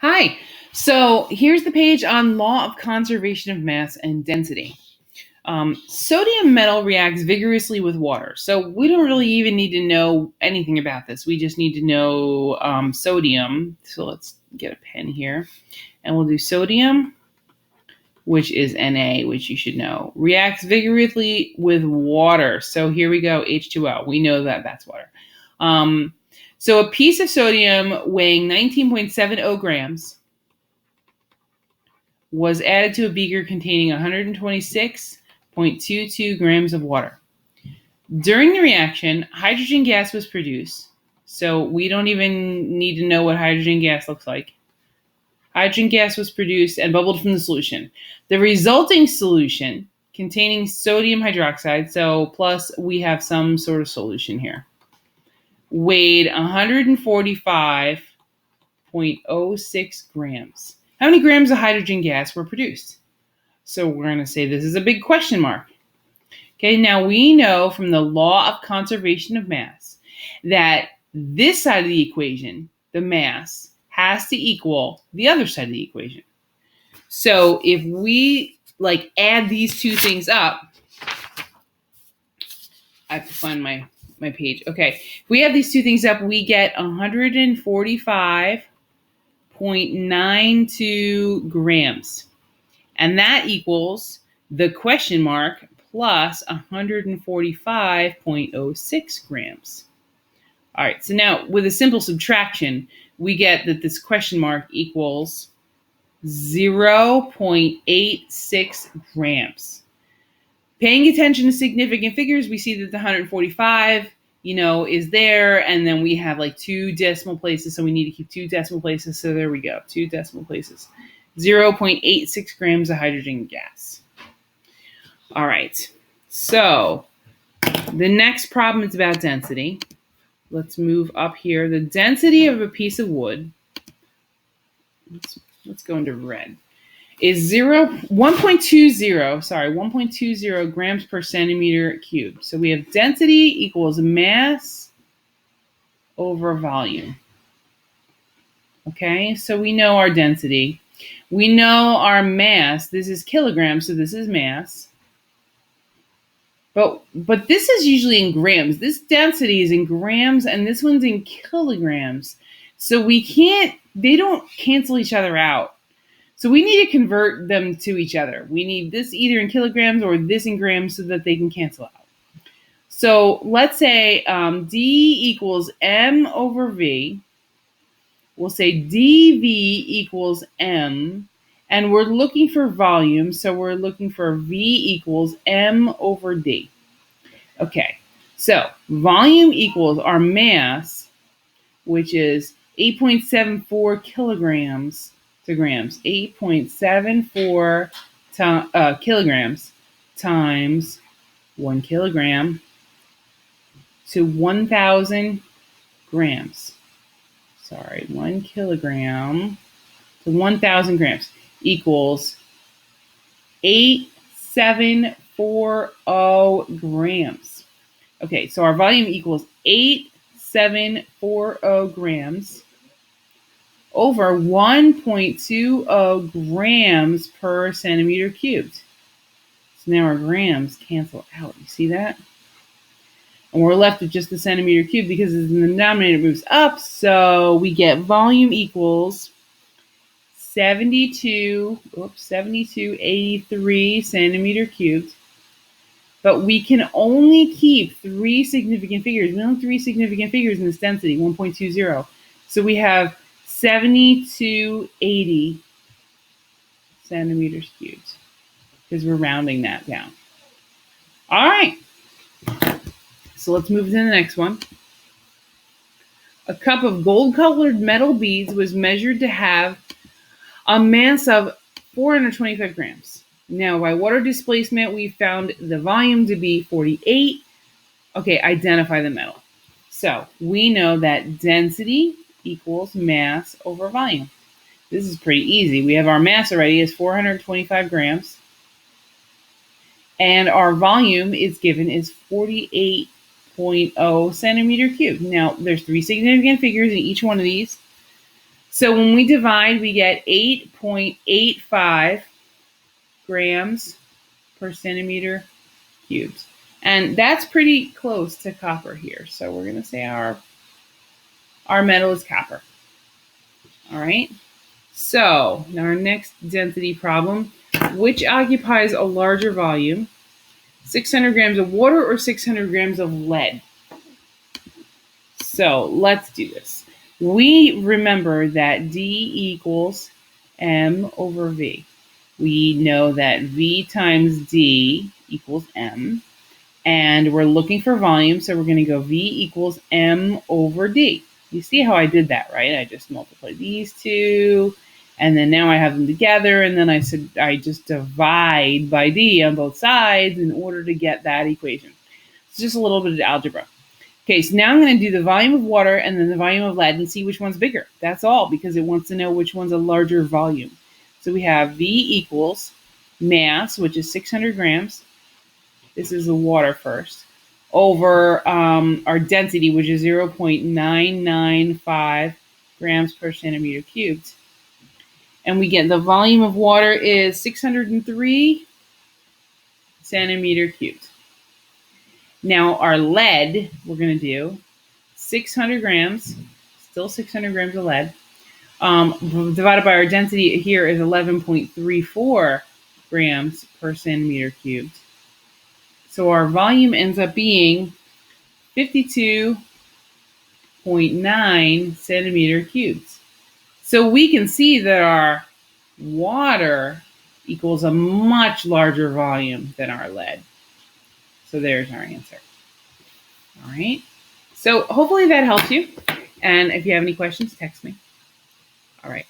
Hi. So here's the page on law of conservation of mass and density. Sodium metal reacts vigorously with water. So we don't really even need to know anything about this. We just need to know sodium. So let's get a pen here. And we'll do sodium, which is Na, which you should know. Reacts vigorously with water. So here we go, H2O. We know that that's water. So a piece of sodium weighing 19.70 grams was added to a beaker containing 126.22 grams of water. During the reaction, hydrogen gas was produced. So we don't even need to know what hydrogen gas looks like. Hydrogen gas was produced and bubbled from the solution. The resulting solution containing sodium hydroxide, so plus we have some sort of solution here, weighed 145.06 grams. How many grams of hydrogen gas were produced? So we're going to say this is a big question mark. Okay, now we know from the law of conservation of mass that this side of the equation, the mass, has to equal the other side of the equation. So if we add these two things up, I have to find my page. Okay, if we add these two things up, we get 145.92 grams. And that equals the question mark plus 145.06 grams. All right, so now with a simple subtraction, we get that this question mark equals 0.86 grams. Paying attention to significant figures, we see that the 145, is there, and then we have like two decimal places, so we need to keep two decimal places. So there we go, two decimal places. 0.86 grams of hydrogen gas. All right, so the next problem is about density. Let's move up here. The density of a piece of wood, let's go into red, is 1.20 grams per centimeter cubed. So we have density equals mass over volume. Okay, so we know our density. We know our mass. This is kilograms, so this is mass. But this is usually in grams. This density is in grams, and this one's in kilograms. So they don't cancel each other out. So we need to convert them to each other. We need this either in kilograms or this in grams so that they can cancel out. So let's say D equals M over V. We'll say dV equals M, and we're looking for volume, so we're looking for V equals M over D. Okay, so volume equals our mass, which is 8.74 kilograms to grams. 8.74 kilograms times 1 kilogram to 1,000 grams. 1 kilogram to 1,000 grams equals 8,740 grams. Okay, so our volume equals 8,740 grams over 1.20 grams per centimeter cubed. So now our grams cancel out. You see that? And we're left with just the centimeter cubed because the denominator moves up. So we get volume equals 7283 centimeter cubed. But we can only keep three significant figures. We only have three significant figures in this density, 1.20. So we have 7280 centimeters cubed because we're rounding that down. All right. So let's move to the next one. A cup of gold-colored metal beads was measured to have a mass of 425 grams. Now, by water displacement, we found the volume to be 48. Okay, identify the metal. So we know that density equals mass over volume. This is pretty easy. We have our mass already is 425 grams. And our volume is given is 48.0 centimeter cubed. Now, there's three significant figures in each one of these. So when we divide, we get 8.85 grams per centimeter cubed. And that's pretty close to copper here. So we're going to say our metal is copper. All right. So now our next density problem, which occupies a larger volume, 600 grams of water or 600 grams of lead? So let's do this. We remember that D equals M over V. We know that V times D equals M. And we're looking for volume, so we're going to go V equals M over D. You see how I did that, right? I just multiplied these two, and then now I have them together, and then I just divide by D on both sides in order to get that equation. It's just a little bit of algebra. Okay, so now I'm going to do the volume of water and then the volume of lead and see which one's bigger. That's all, because it wants to know which one's a larger volume. So we have V equals mass, which is 600 grams. This is the water first, over our density, which is 0.995 grams per centimeter cubed. And we get the volume of water is 603 centimeter cubed. Now our lead, we're going to do 600 grams, still 600 grams of lead, divided by our density here is 11.34 grams per centimeter cubed. So our volume ends up being 52.9 centimeter cubes. So we can see that our water equals a much larger volume than our lead. So there's our answer. All right. So hopefully that helps you. And if you have any questions, text me. All right.